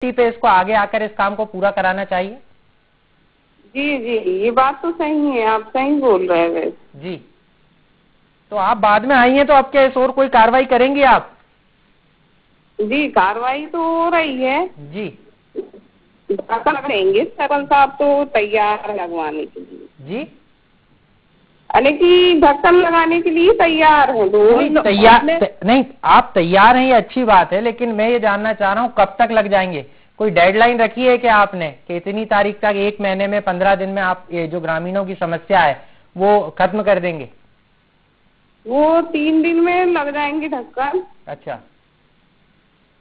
पे इसको आगे आकर इस काम को पूरा कराना चाहिए। जी जी, ये बात तो सही है, आप सही बोल रहे हैं वैसे। जी, तो आप बाद में आई हैं तो अब क्या इस और कोई कार्रवाई करेंगी आप? जी, कार्रवाई तो हो रही है जी करेंगे, सरपंच साहब तो तैयार है लगवाने के लिए। जी, अरे कि ढक्कन लगाने के लिए तैयार है तैयार नहीं, आप तैयार हैं ये अच्छी बात है, लेकिन मैं ये जानना चाह रहा हूँ कब तक लग जाएंगे? कोई डेडलाइन रखी है क्या आपने कि इतनी तारीख तक, 1 महीने में, 15 दिन में आप ये जो ग्रामीणों की समस्या है वो खत्म कर देंगे? वो 3 दिन में लग जाएंगे ढक्कन। अच्छा,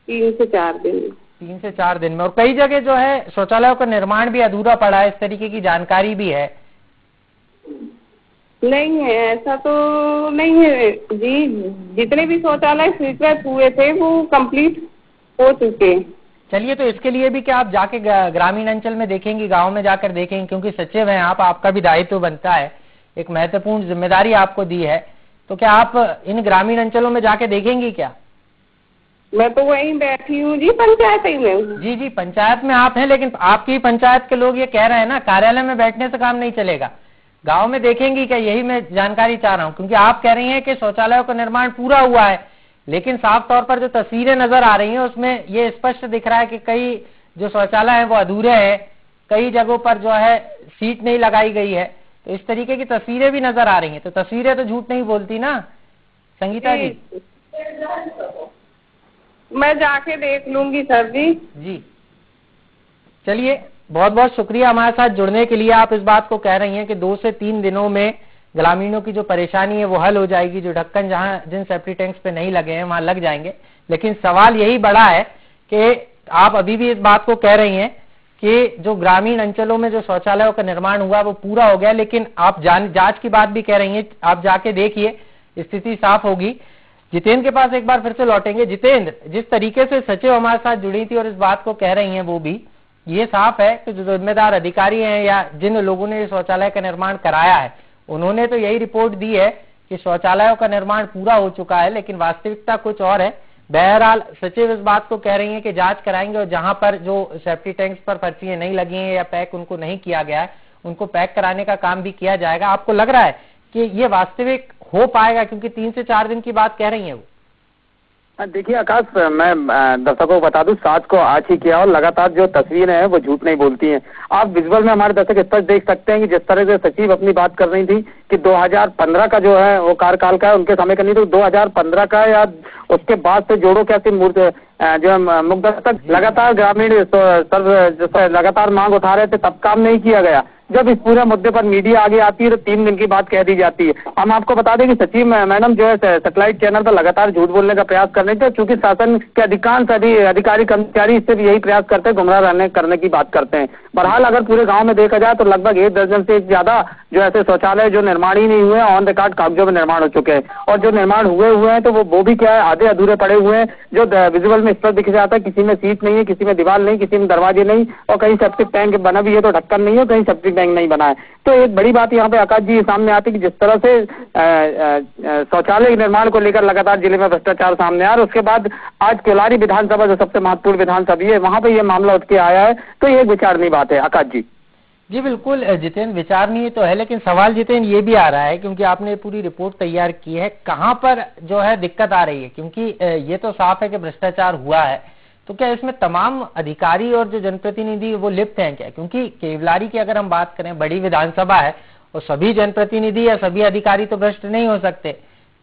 3 से 4 दिन। 3 से 4 दिन में। और कई जगह जो है शौचालयों का निर्माण भी अधूरा पड़ा है, इस तरीके की जानकारी भी है। नहीं है, ऐसा तो नहीं है जी, जितने भी शौचालय स्वीकृत हुए थे वो कंप्लीट हो चुके हैं। चलिए, तो इसके लिए भी क्या आप जाके ग्रामीण अंचल में देखेंगी, गांव में जाकर देखेंगे? क्योंकि सचिव हैं आप, आपका भी दायित्व बनता है, एक महत्वपूर्ण जिम्मेदारी आपको दी है, तो क्या आप इन ग्रामीण अंचलों में जाके देखेंगी क्या? मैं तो वहीं बैठी हूँ जी, पंचायत ही में। जी जी, पंचायत में आप हैं, लेकिन आपकी पंचायत के लोग ये कह रहे हैं ना, कार्यालय में बैठने से काम नहीं चलेगा, गांव में देखेंगी क्या? यही मैं जानकारी चाह रहा हूँ, क्योंकि आप कह रही हैं कि शौचालयों का निर्माण पूरा हुआ है, लेकिन साफ तौर पर जो तस्वीरें नजर आ रही हैं उसमें ये स्पष्ट दिख रहा है कि कई जो शौचालय हैं वो अधूरे हैं, कई जगहों पर जो है सीट नहीं लगाई गई है, तो इस तरीके की तस्वीरें भी नजर आ रही हैं। तो तस्वीरें तो झूठ नहीं बोलती ना संगीता जी? मैं जाके देख लूंगी सर जी। जी, चलिए, बहुत बहुत शुक्रिया हमारे साथ जुड़ने के लिए। आप इस बात को कह रही हैं कि 2 से 3 दिनों में ग्रामीणों की जो परेशानी है वो हल हो जाएगी, जो ढक्कन जहां जिन सेफ्टी टैंक्स पे नहीं लगे हैं वहां लग जाएंगे। लेकिन सवाल यही बड़ा है कि आप अभी भी इस बात को कह रही हैं कि जो ग्रामीण अंचलों में जो शौचालयों का निर्माण हुआ वो पूरा हो गया, लेकिन आप जांच की बात भी कह रही हैं, आप जाके देखिए, स्थिति साफ होगी। जितेंद्र के पास एक बार फिर से लौटेंगे। जितेंद्र, जिस तरीके से सचिव हमारे साथ जुड़ी थी और इस बात को कह रही हैं, वो भी ये साफ है कि जो जिम्मेदार अधिकारी हैं या जिन लोगों ने शौचालय का निर्माण कराया है उन्होंने तो यही रिपोर्ट दी है कि शौचालयों का निर्माण पूरा हो चुका है, लेकिन वास्तविकता कुछ और है। बहरहाल सचिव इस बात को कह रही हैं कि जांच कराएंगे और जहां पर जो सेफ्टी टैंक्स पर पर्चियां नहीं लगी हैं या पैक उनको नहीं किया गया है उनको पैक कराने का काम भी किया जाएगा। आपको लग रहा है कि ये वास्तविक हो पाएगा? क्योंकि 3 से 4 दिन की बात कह रही है वो। देखिए आकाश, मैं दर्शकों को बता दूं, साज को आज ही किया और लगातार जो तस्वीरें हैं वो झूठ नहीं बोलती हैं। आप विजुअल में हमारे दर्शक स्पष्ट देख सकते हैं कि जिस तरह से सचिव अपनी बात कर रही थी कि 2015 का जो है वो कार्यकाल का है, उनके समय का नहीं, तो 2015 का या उसके बाद से जोड़ो कैसी मूर्त जो मुग्ध तक लगातार ग्रामीण लगातार मांग उठा रहे थे, तब काम नहीं किया गया। जब इस पूरे मुद्दे पर मीडिया आगे आती है तो 3 दिन की बात कह दी जाती है। हम आपको बता दें कि सचिव मैडम जो है सैटेलाइट चैनल पर लगातार झूठ बोलने का प्रयास कर रहे थे, क्योंकि शासन के अधिकांश अधिकारी कर्मचारी इससे भी यही प्रयास करते हैं, गुमराह करने की बात करते हैं। बहरहाल अगर पूरे गांव में देखा जाए तो लगभग 1 दर्जन से ज्यादा जो ऐसे शौचालय जो निर्माण ही नहीं हुए, ऑन रिकॉर्ड कागजों में निर्माण हो चुके हैं, और जो निर्माण हुए हैं तो वो भी क्या है, आधे अधूरे पड़े हुए हैं। जो विजुअल में स्पष्ट दिख जाता है, किसी में सीट नहीं है, किसी में दीवार नहीं, किसी में दरवाजे नहीं, और कहीं सेप्टिक टैंक बना भी है तो ढक्कन नहीं है, कहीं सेप्टिक टैंक नहीं बना है। तो एक बड़ी बात यहाँ पे आकाश जी सामने आती है कि जिस तरह से शौचालय निर्माण को लेकर लगातार जिले में भ्रष्टाचार सामने आ रहा है, उसके बाद आज केलारी विधानसभा जो सबसे महत्वपूर्ण विधानसभा है वहां पे ये मामला उठ के आया है, तो ये एक विचारणीय बात है। आकाश जी। जी बिल्कुल जितेंद्र, विचारणीय तो है, लेकिन सवाल जितेंद्र ये भी आ रहा है, क्योंकि आपने पूरी रिपोर्ट तैयार की है, कहां पर जो है दिक्कत आ रही है? क्योंकि ये तो साफ है कि भ्रष्टाचार हुआ है, तो क्या इसमें तमाम अधिकारी और जो जनप्रतिनिधि वो लिप्त हैं क्या? क्योंकि केवलारी की अगर हम बात करें, बड़ी विधानसभा है और सभी जनप्रतिनिधि या सभी अधिकारी तो भ्रष्ट नहीं हो सकते,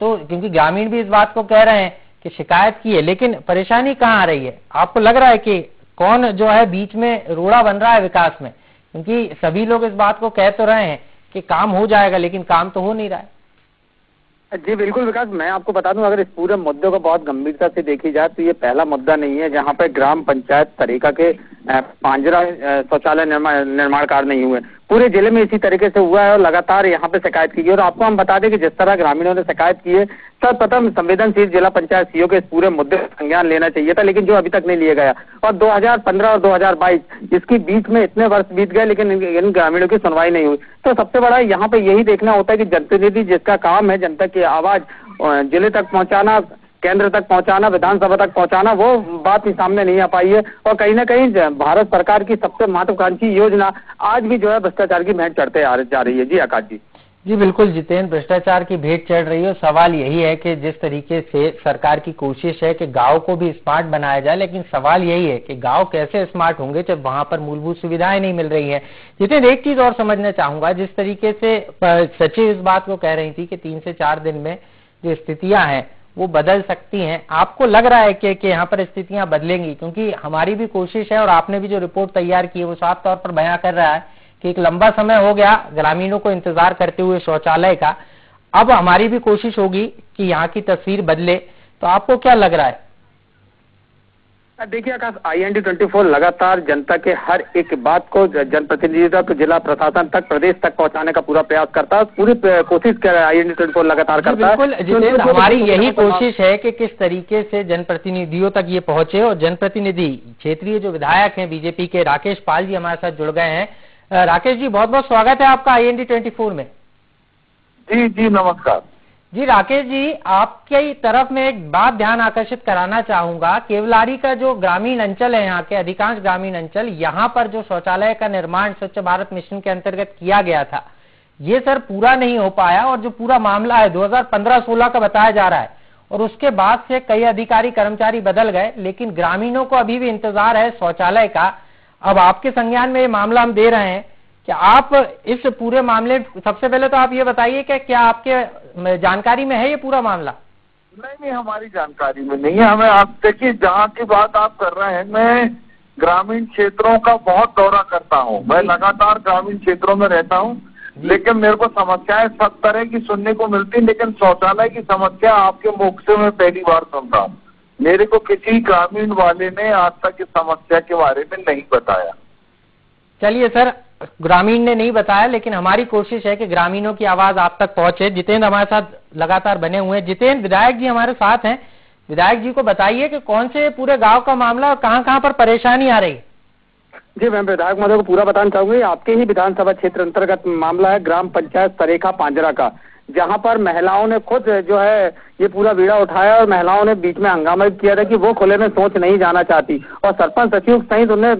तो क्योंकि ग्रामीण भी इस बात को कह रहे हैं कि शिकायत की है, लेकिन परेशानी कहाँ आ रही है? आपको लग रहा है कि कौन जो है बीच में रोड़ा बन रहा है विकास में? क्योंकि सभी लोग इस बात को कह तो रहे हैं कि काम हो जाएगा, लेकिन काम तो हो नहीं रहा है। जी बिल्कुल विकास, मैं आपको बता दूं, अगर इस पूरे मुद्दे को बहुत गंभीरता से देखी जाए तो ये पहला मुद्दा नहीं है जहां पे ग्राम पंचायत तरीका के पांजरा शौचालय निर्माण कार्य नहीं हुए। पूरे जिले में इसी तरीके से हुआ है और लगातार यहाँ पे शिकायत की गई। और आपको हम बता दें कि जिस तरह ग्रामीणों ने शिकायत की है, सर्वप्रथम संवेदनशील जिला पंचायत सीईओ के इस पूरे मुद्दे पर संज्ञान लेना चाहिए था, लेकिन जो अभी तक नहीं लिया गया। और 2015 और 2022 इसके बीच में इतने वर्ष बीत गए, लेकिन इन ग्रामीणों की सुनवाई नहीं हुई। तो सबसे बड़ा यहाँ पे यही देखना होता है कि जनप्रतिनिधि जिसका काम है जनता की आवाज जिले तक पहुंचाना, केंद्र तक पहुंचाना, विधानसभा तक पहुंचाना, वो बात ही सामने नहीं आ पाई है। और कहीं ना कहीं भारत सरकार की सबसे महत्वाकांक्षी योजना आज भी जो है भ्रष्टाचार की भेंट चढ़ते जा रही है। जी आकाश जी। जी बिल्कुल जितेंद्र, भ्रष्टाचार की भेंट चढ़ रही है। सवाल यही है कि जिस तरीके से सरकार की कोशिश है कि गांव को भी स्मार्ट बनाया जाए, लेकिन सवाल यही है कि गांव कैसे स्मार्ट होंगे जब वहां पर मूलभूत सुविधाएं नहीं मिल रही है। जितेंद्र, एक चीज और समझना चाहूंगा, जिस तरीके से सचिव इस बात को कह रही थी कि 3 से 4 दिन में जो स्थितियां हैं वो बदल सकती हैं, आपको लग रहा है कि यहाँ पर स्थितियां बदलेंगी? क्योंकि हमारी भी कोशिश है और आपने भी जो रिपोर्ट तैयार की है वो साफ तौर पर बयां कर रहा है कि एक लंबा समय हो गया ग्रामीणों को इंतजार करते हुए शौचालय का। अब हमारी भी कोशिश होगी कि यहाँ की तस्वीर बदले, तो आपको क्या लग रहा है? देखिए आकाश, IND24 लगातार जनता के हर एक बात को जनप्रतिनिधि तक, जिला प्रशासन तक, प्रदेश तक पहुंचाने का पूरा प्रयास करता है। पूरी कोशिश कर IND24 लगातार करता है। बिल्कुल जितेंद्र, हमारी यही कोशिश है कि किस तरीके से जनप्रतिनिधियों तक ये पहुंचे। और जनप्रतिनिधि क्षेत्रीय जो विधायक हैं बीजेपी के, राकेश पाल जी हमारे साथ जुड़ गए हैं। राकेश जी, बहुत बहुत स्वागत है आपका IND24 में। जी जी नमस्कार जी। राकेश जी, आपकी तरफ में एक बात ध्यान आकर्षित कराना चाहूंगा। केवलारी का जो ग्रामीण अंचल है, यहाँ के अधिकांश ग्रामीण अंचल, यहाँ पर जो शौचालय का निर्माण स्वच्छ भारत मिशन के अंतर्गत किया गया था, ये सर पूरा नहीं हो पाया। और जो पूरा मामला है 2015-16 का बताया जा रहा है, और उसके बाद से कई अधिकारी कर्मचारी बदल गए, लेकिन ग्रामीणों को अभी भी इंतजार है शौचालय का। अब आपके संज्ञान में ये मामला हम दे रहे हैं कि आप इस पूरे मामले, सबसे पहले तो आप ये बताइए कि क्या आपके जानकारी में है ये पूरा मामला? नहीं, हमारी जानकारी में नहीं है। हमें, आप देखिए जहाँ की बात आप कर रहे हैं, मैं ग्रामीण क्षेत्रों का बहुत दौरा करता हूँ, मैं लगातार ग्रामीण क्षेत्रों में रहता हूँ, लेकिन मेरे को समस्याएं सब तरह की सुनने को मिलती, लेकिन शौचालय की समस्या आपके मुख से मैं पहली बार सुनता हूँ। मेरे को किसी ग्रामीण वाले ने आज तक इस समस्या के बारे में नहीं बताया। चलिए सर, ग्रामीण ने नहीं बताया, लेकिन हमारी कोशिश है कि ग्रामीणों की आवाज आप तक पहुंचे। जितेंद्र हमारे साथ लगातार बने हुए हैं। जितेंद्र, विधायक जी हमारे साथ हैं, विधायक जी को बताइए कि कौन से पूरे गांव का मामला और कहां पर परेशानी आ रही है? जी, मैं विधायक महोदय को पूरा बताना चाहूंगी। आपके ही विधानसभा क्षेत्र अंतर्गत मामला है ग्राम पंचायत सरेखा पांजरा का, जहां पर महिलाओं ने खुद जो है ये पूरा बीड़ा उठाया और महिलाओं ने बीच में हंगामा किया था कि वो खुले में शौच नहीं जाना चाहती, और सरपंच सचिव सहित उन्हें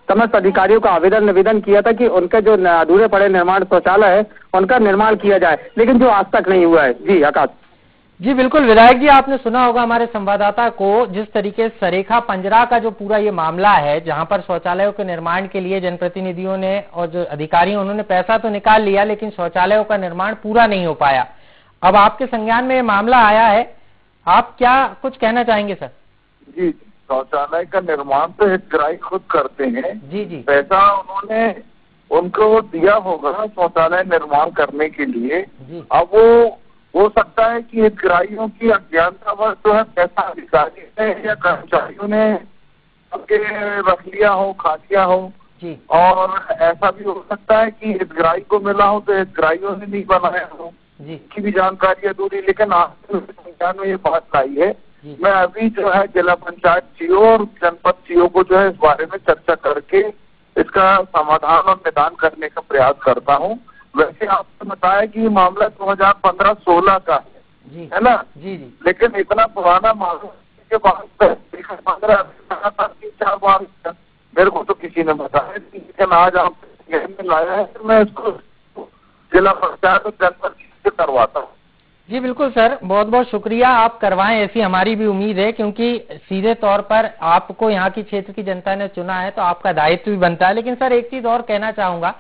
समस्त अधिकारियों का निवेदन किया था कि उनके जो अधूरे पड़े निर्माण शौचालय है उनका निर्माण किया जाए, लेकिन जो आज तक नहीं हुआ है। जी आकाश जी बिल्कुल। विधायक जी, आपने सुना होगा हमारे संवाददाता को, जिस तरीके से सरेखा पंजरा का जो पूरा ये मामला है, जहां पर शौचालयों के निर्माण के लिए जनप्रतिनिधियों ने और जो अधिकारी उन्होंने पैसा तो निकाल लिया, लेकिन शौचालयों का निर्माण पूरा नहीं हो पाया। अब आपके संज्ञान में ये मामला आया है, आप क्या कुछ कहना चाहेंगे सर? जी, शौचालय का निर्माण तो हितग्राही खुद करते हैं। जी जी। पैसा उन्होंने उनको दिया होगा शौचालय निर्माण करने के लिए। अब वो हो सकता है कि हितग्राहियों की अज्ञानतावश जो है पैसा अधिकारी ने या कर्मचारियों ने आपके रख लिया हो, खा लिया हो जी। और ऐसा भी हो सकता है कि हितग्राही को मिला हो तो हितग्राहियों ने नहीं बनाया हो जी की भी जानकारी अधूरी। लेकिन आज संज्ञान में ये बात आई है, मैं अभी जो है जिला पंचायत सीओ और जनपद सीओ को जो है इस बारे में चर्चा करके इसका समाधान और निदान करने का प्रयास करता हूँ। वैसे आपने बताया कि ये मामला 2015-16 का है ना? जी जी। लेकिन इतना पुराना मामला के बाद 3-4 बार मेरे को तो किसी ने बताया, लेकिन आज आप में लाया है तो मैं इसको जिला पंचायत और जनपद से करवाता हूँ। जी बिल्कुल सर, बहुत बहुत शुक्रिया, आप करवाएं ऐसी हमारी भी उम्मीद है, क्योंकि सीधे तौर पर आपको यहाँ की क्षेत्र की जनता ने चुना है तो आपका दायित्व भी बनता है। लेकिन सर एक चीज और कहना चाहूंगा,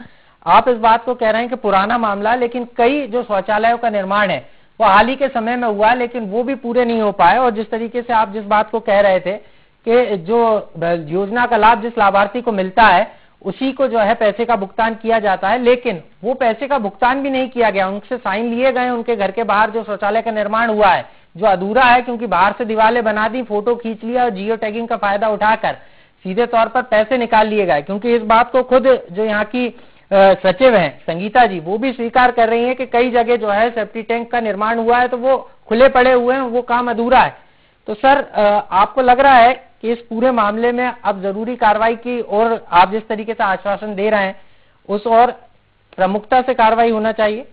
आप इस बात को कह रहे हैं कि पुराना मामला, लेकिन कई जो शौचालयों का निर्माण है वो हाल ही के समय में हुआ, लेकिन वो भी पूरे नहीं हो पाए। और जिस तरीके से आप जिस बात को कह रहे थे कि जो योजना का लाभ जिस लाभार्थी को मिलता है उसी को जो है पैसे का भुगतान किया जाता है, लेकिन वो पैसे का भुगतान भी नहीं किया गया। उनसे साइन लिए गए, उनके घर के बाहर जो शौचालय का निर्माण हुआ है जो अधूरा है, क्योंकि बाहर से दीवारें बना दी, फोटो खींच लिया और जियो टैगिंग का फायदा उठाकर सीधे तौर पर पैसे निकाल लिए गए। क्योंकि इस बात को खुद जो यहाँ की सचिव हैं संगीता जी, वो भी स्वीकार कर रही हैं कि कई जगह जो है सेफ्टी टैंक का निर्माण हुआ है तो वो खुले पड़े हुए हैं, वो काम अधूरा है। तो सर आपको लग रहा है कि इस पूरे मामले में अब जरूरी कार्रवाई की और आप जिस तरीके से आश्वासन दे रहे हैं उस और प्रमुखता से कार्रवाई होना चाहिए?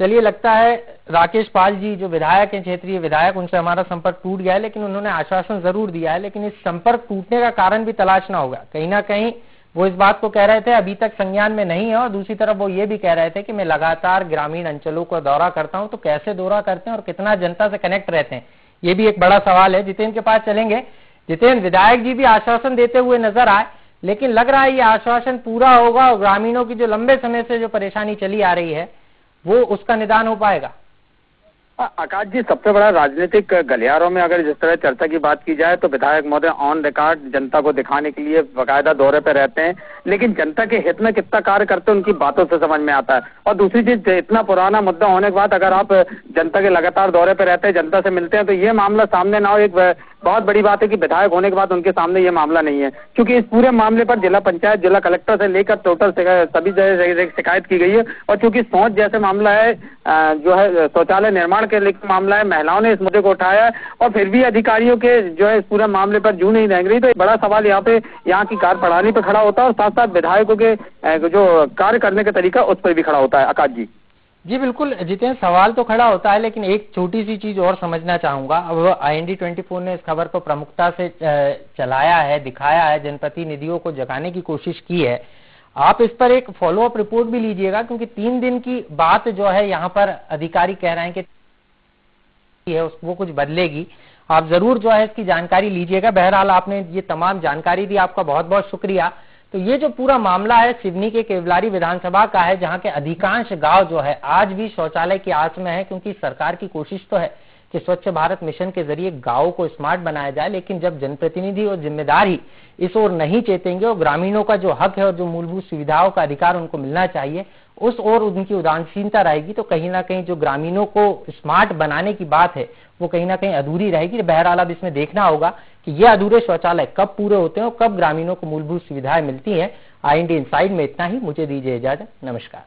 चलिए, लगता है राकेश पाल जी जो विधायक हैं, क्षेत्रीय विधायक, उनसे हमारा संपर्क टूट गया है, लेकिन उन्होंने आश्वासन जरूर दिया है। लेकिन इस संपर्क टूटने का कारण भी तलाशना होगा। कहीं ना कहीं वो इस बात को कह रहे थे अभी तक संज्ञान में नहीं है, और दूसरी तरफ वो ये भी कह रहे थे कि मैं लगातार ग्रामीण अंचलों का दौरा करता हूं। तो कैसे दौरा करते हैं और कितना जनता से कनेक्ट रहते हैं, ये भी एक बड़ा सवाल है। जितेंद्र के पास चलेंगे। जितेंद्र, विधायक जी भी आश्वासन देते हुए नजर आए, लेकिन लग रहा है ये आश्वासन पूरा होगा और ग्रामीणों की जो लंबे समय से जो परेशानी चली आ रही है वो उसका निदान हो पाएगा? आकाश जी, सबसे बड़ा राजनीतिक गलियारों में अगर जिस तरह चर्चा की बात की जाए तो विधायक महोदय ऑन रिकॉर्ड जनता को दिखाने के लिए बाकायदा दौरे पे रहते हैं, लेकिन जनता के हित में कितना कार्य करते हैं उनकी बातों से समझ में आता है। और दूसरी चीज, इतना पुराना मुद्दा होने के बाद अगर आप जनता के लगातार दौरे पे रहते हैं, जनता से मिलते हैं, तो ये मामला सामने ना हो, एक बहुत बड़ी बात है कि विधायक होने के बाद उनके सामने ये मामला नहीं है, क्योंकि इस पूरे मामले पर जिला पंचायत, जिला कलेक्टर से लेकर टोटल सभी जगह शिकायत की गई है। और चूंकि सोच जैसे मामला है, जो है शौचालय निर्माण के लेकर मामला है, महिलाओं ने इस मुद्दे को उठाया है और फिर भी अधिकारियों के जो है इस पूरे मामले पर जू नहीं रेंग रही। तो एक बड़ा सवाल यहाँ पे यहाँ की कार्यप्रणाली पर खड़ा होता है और साथ साथ विधायकों के जो कार्य करने का तरीका उस पर भी खड़ा होता है। आकाश जी। जी बिल्कुल जितेंद्र, सवाल तो खड़ा होता है, लेकिन एक छोटी सी चीज और समझना चाहूंगा। अब IND24 ने इस खबर को प्रमुखता से चलाया है, दिखाया है, जनप्रतिनिधियों को जगाने की कोशिश की है। आप इस पर एक फॉलोअप रिपोर्ट भी लीजिएगा, क्योंकि 3 दिन की बात जो है यहाँ पर अधिकारी कह रहे हैं कि है वो कुछ बदलेगी। आप जरूर जो है इसकी जानकारी लीजिएगा। बहरहाल आपने ये तमाम जानकारी दी, आपका बहुत बहुत शुक्रिया। तो ये जो पूरा मामला है सिवनी के केवलारी विधानसभा का है, जहां के अधिकांश गांव जो है आज भी शौचालय की आस में है, क्योंकि सरकार की कोशिश तो है कि स्वच्छ भारत मिशन के जरिए गांवों को स्मार्ट बनाया जाए, लेकिन जब जनप्रतिनिधि और जिम्मेदार ही इस ओर नहीं चेतेंगे और ग्रामीणों का जो हक है और जो मूलभूत सुविधाओं का अधिकार उनको मिलना चाहिए उस ओर उनकी उदासीनता रहेगी, तो कहीं ना कहीं जो ग्रामीणों को स्मार्ट बनाने की बात है वो कहीं ना कहीं अधूरी रहेगी। बहरहाल अब इसमें देखना होगा कि ये अधूरे शौचालय कब पूरे होते हैं और कब ग्रामीणों को मूलभूत सुविधाएं मिलती हैं। IND इनसाइड में इतना ही। मुझे दीजिए इजाजत। नमस्कार।